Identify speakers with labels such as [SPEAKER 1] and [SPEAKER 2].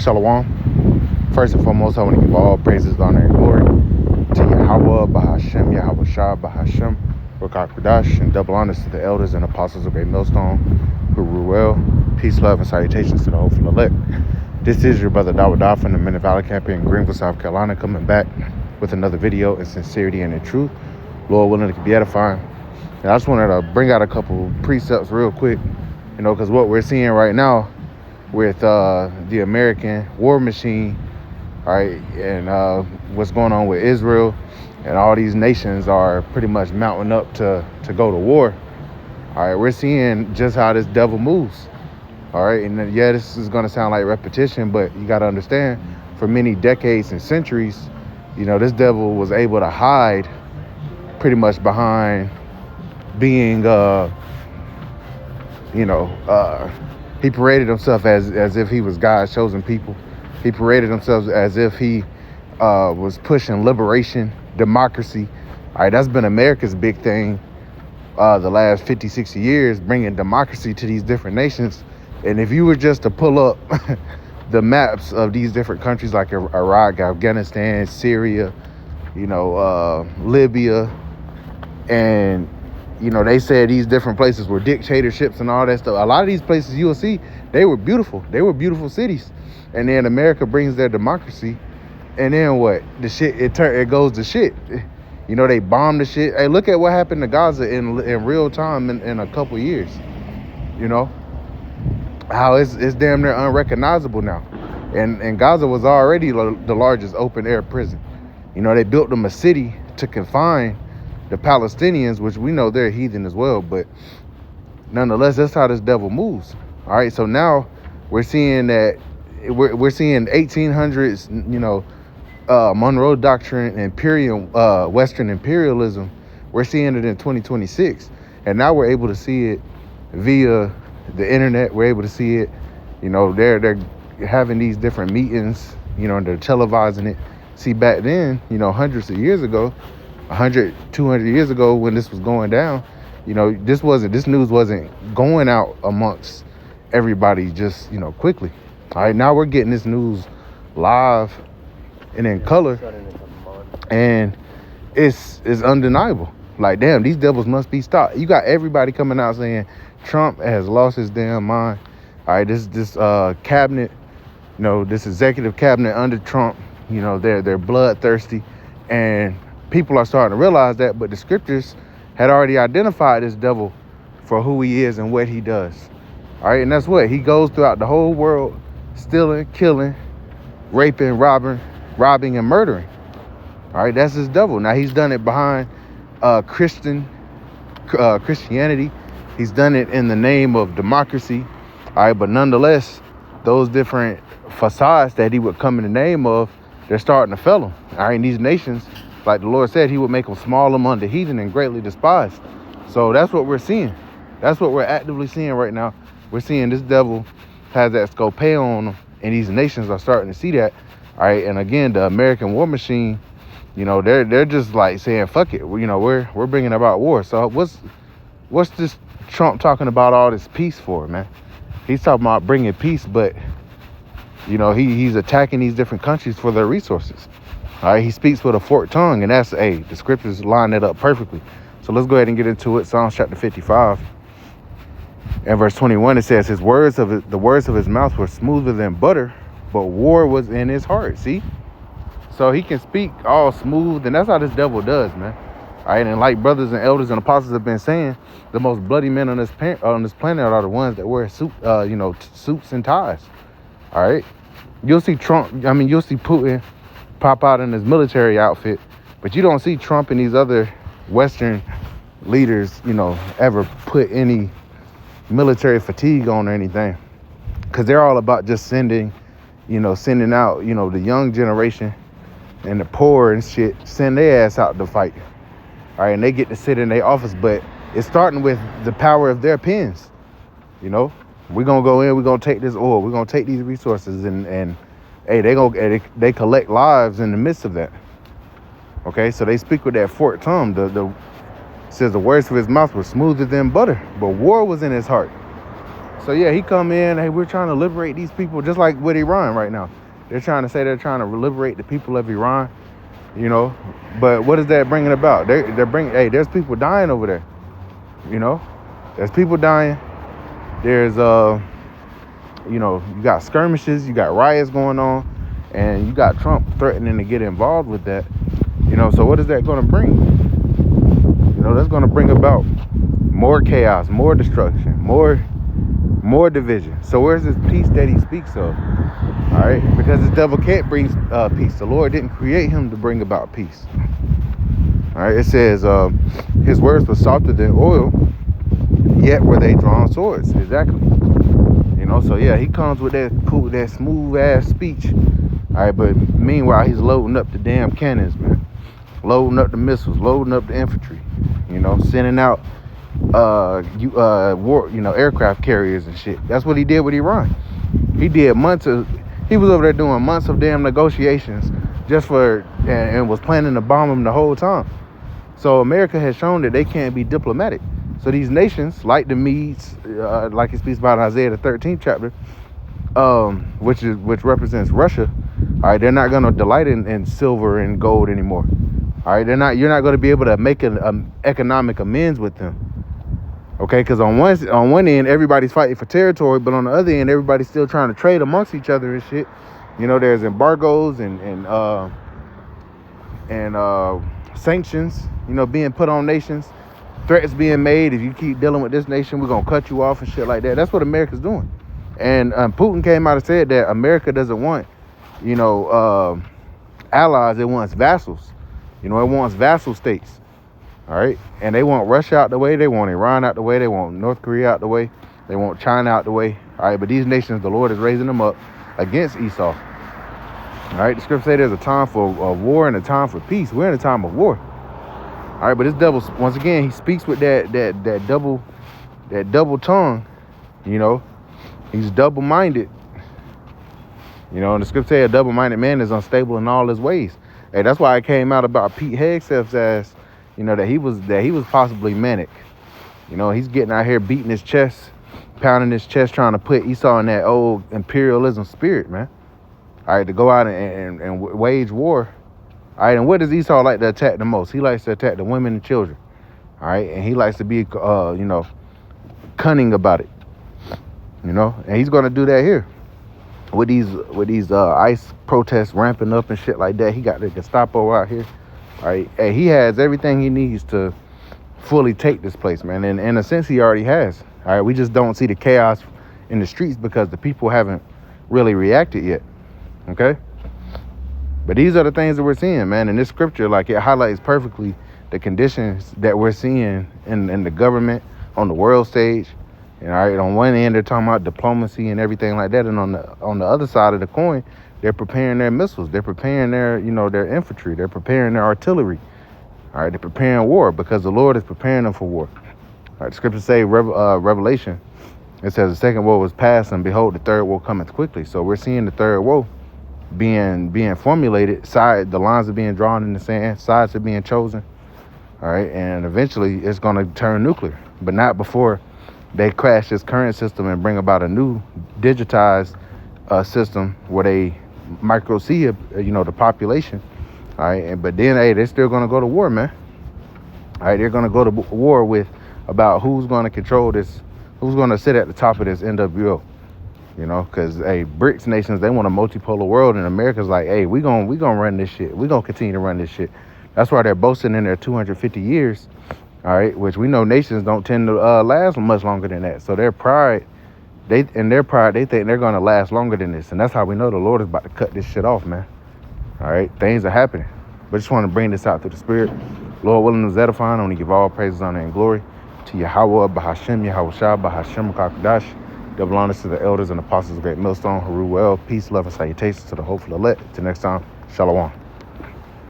[SPEAKER 1] Shalom. First and foremost, I want to give all praises, honor, and glory to Yahweh, Bahashem, Yahweh Shah, Bahashem, Rakak Kadash, and double honors to the elders and apostles of Great Millstone who rule well. Peace, love, and salutations to the hopeful elect. This is your brother Dawah from the Men of Valor Camp in Greenville, South Carolina, coming back with another video in sincerity and in truth. Lord willing, it can be edifying. And I just wanted to bring out a couple precepts real quick, because what we're seeing right now with the American war machine, all right, and what's going on with Israel, and all these nations are pretty much mounting up to go to war. All right, we're seeing just how this devil moves. All right, and yeah, this is going to sound like repetition, but you got to understand, for many decades and centuries, this devil was able to hide pretty much behind being, he paraded himself as if he was God's chosen people. He paraded himself as if he was pushing liberation, democracy. All right, that's been America's big thing the last 50, 60 years, bringing democracy to these different nations. And if you were just to pull up the maps of these different countries like Iraq, Afghanistan, Syria, Libya, and they said these different places were dictatorships and all that stuff. A lot of these places you'll see, they were beautiful. They were beautiful cities. And then America brings their democracy. And then what? The shit, it goes to shit. They bomb the shit. Hey, look at what happened to Gaza in real time in a couple years. How it's damn near unrecognizable now. And Gaza was already the largest open air prison. They built them a city to confine the Palestinians, which we know they're heathen as well, but nonetheless, that's how this devil moves. All right, so now we're seeing that we're seeing 1800s, Monroe Doctrine, Western imperialism. We're seeing it in 2026, and now we're able to see it via the internet. We're able to see it. They're having these different meetings. And they're televising it. See, back then, hundreds of years ago, 100, 200 years ago, when this was going down, this news wasn't going out amongst everybody just, quickly. All right, now we're getting this news live and in color, and it's undeniable. Like, damn, these devils must be stopped. You got everybody coming out saying Trump has lost his damn mind. All right, this cabinet, this executive cabinet under Trump, they're bloodthirsty, and people are starting to realize that, but the scriptures had already identified this devil for who he is and what he does. All right, and that's what he goes throughout the whole world, stealing, killing, raping, robbing, and murdering. All right, that's his devil. Now, he's done it behind Christianity. He's done it in the name of democracy. All right, but nonetheless, those different facades that he would come in the name of, they're starting to fail him. All right, in these nations, like the Lord said, he would make them small among the heathen and greatly despised. So that's what we're seeing. That's what we're actively seeing right now. We're seeing this devil has that scope on him, and these nations are starting to see that. All right, and again, the American war machine, they're just like saying, fuck it. We're bringing about war. So what's this Trump talking about all this peace for, man? He's talking about bringing peace, but he's attacking these different countries for their resources. All right, he speaks with a forked tongue, and that's, the scriptures line that up perfectly. So let's go ahead and get into it. Psalms chapter 55 and verse 21, it says, the words of his mouth were smoother than butter, but war was in his heart. See? So he can speak all smooth, and that's how this devil does, man. All right, and like brothers and elders and apostles have been saying, the most bloody men on this planet are the ones that wear suits and ties. All right? You'll see you'll see Putin pop out in his military outfit, but you don't see Trump and these other Western leaders, ever put any military fatigue on or anything, because they're all about just sending out, the young generation and the poor and shit, send their ass out to fight. All right, and they get to sit in their office, but it's starting with the power of their pens. We're gonna go in, we're gonna take this oil, we're gonna take these resources, and hey, they collect lives in the midst of that. Okay, so they speak with that forked tongue. Says the words of his mouth were smoother than butter, but war was in his heart. So yeah, he come in. Hey, we're trying to liberate these people, just like with Iran right now. They're trying to say they're trying to liberate the people of Iran. You know, but what is that bringing about? They're bringing. Hey, there's people dying over there. You know, there's people dying. There's you know, you got skirmishes, you got riots going on, and you got Trump threatening to get involved with that. You know, so what is that going to bring? You know, that's going to bring about more chaos, more destruction, more division. So where's this peace that he speaks of? All right, because the devil can't bring peace. The Lord didn't create him to bring about peace. All right, it says his words were softer than oil, yet were they drawn swords. Exactly. You know, so yeah, he comes with that cool, that smooth ass speech. All right, but meanwhile, he's loading up the damn cannons, man. Loading up the missiles, loading up the infantry. You know, sending out war, you know, aircraft carriers and shit. That's what he did with Iran. He was over there doing months of damn negotiations just for, and was planning to bomb them the whole time. So America has shown that they can't be diplomatic. So these nations, like the Medes, like he speaks about in Isaiah the 13th chapter, which represents Russia. All right, they're not going to delight in silver and gold anymore. All right, you're not going to be able to make an economic amends with them. Okay, because on one end everybody's fighting for territory, but on the other end everybody's still trying to trade amongst each other and shit. You know, there's embargoes and sanctions, you know, being put on nations. Threats being made, if you keep dealing with this nation, we're going to cut you off and shit like that. That's what America's doing. And Putin came out and said that America doesn't want, you know, allies. It wants vassals. You know, it wants vassal states. All right. And they want Russia out the way. They want Iran out the way. They want North Korea out the way. They want China out the way. All right. But these nations, the Lord is raising them up against Esau. All right. The scripture says there's a time for war and a time for peace. We're in a time of war. All right, but this devil, once again, he speaks with that double tongue. You know, he's double-minded. You know, and the scripture says a double-minded man is unstable in all his ways. Hey, that's why it came out about Pete Hegseth's ass. You know, that he was possibly manic. You know, he's getting out here beating his chest, pounding his chest, trying to put Esau in that old imperialism spirit, man. All right, to go out and wage war. All right, and what does Esau like to attack the most? He likes to attack the women and children. All right, and he likes to be, you know, cunning about it. You know, and he's going to do that here with these ICE protests ramping up and shit like that. He got the Gestapo out here. All right, and he has everything he needs to fully take this place, man. And in a sense, he already has. All right, we just don't see the chaos in the streets because the people haven't really reacted yet. Okay. But these are the things that we're seeing, man. And this scripture, like, it highlights perfectly the conditions that we're seeing in the government, on the world stage. And all right, on one end, they're talking about diplomacy and everything like that. And on the other side of the coin, they're preparing their missiles. They're preparing their infantry. They're preparing their artillery. All right, they're preparing war because the Lord is preparing them for war. All right, the scriptures say, Revelation, it says the second woe was past, and behold, the third woe cometh quickly. So we're seeing the third woe being formulated. The lines are being drawn in the sand, sides are being chosen. All right, and eventually it's going to turn nuclear, but not before they crash this current system and bring about a new digitized system where they micro-see the population. All right, but then, hey, they're still going to go to war, man. All right, they're going to go to war with about who's going to control this, who's going to sit at the top of this NWO. You know, because, hey, BRICS nations, they want a multipolar world, and America's like, hey, we gonna run this shit. We gonna continue to run this shit. That's why they're boasting in their 250 years, all right, which we know nations don't tend to last much longer than that. So their pride, they think they're gonna last longer than this, and that's how we know the Lord is about to cut this shit off, man. All right, things are happening. But I just want to bring this out through the Spirit. Lord willing, is edifying. I want to give all praises, honor, and glory to Yahweh, Bahashem, Yahushua, Bahashem, Kakadash. Double honors to the elders and apostles of Great Millstone, Haru Well, peace, love, and salutations to the hopeful elect. Till next time, Shalom.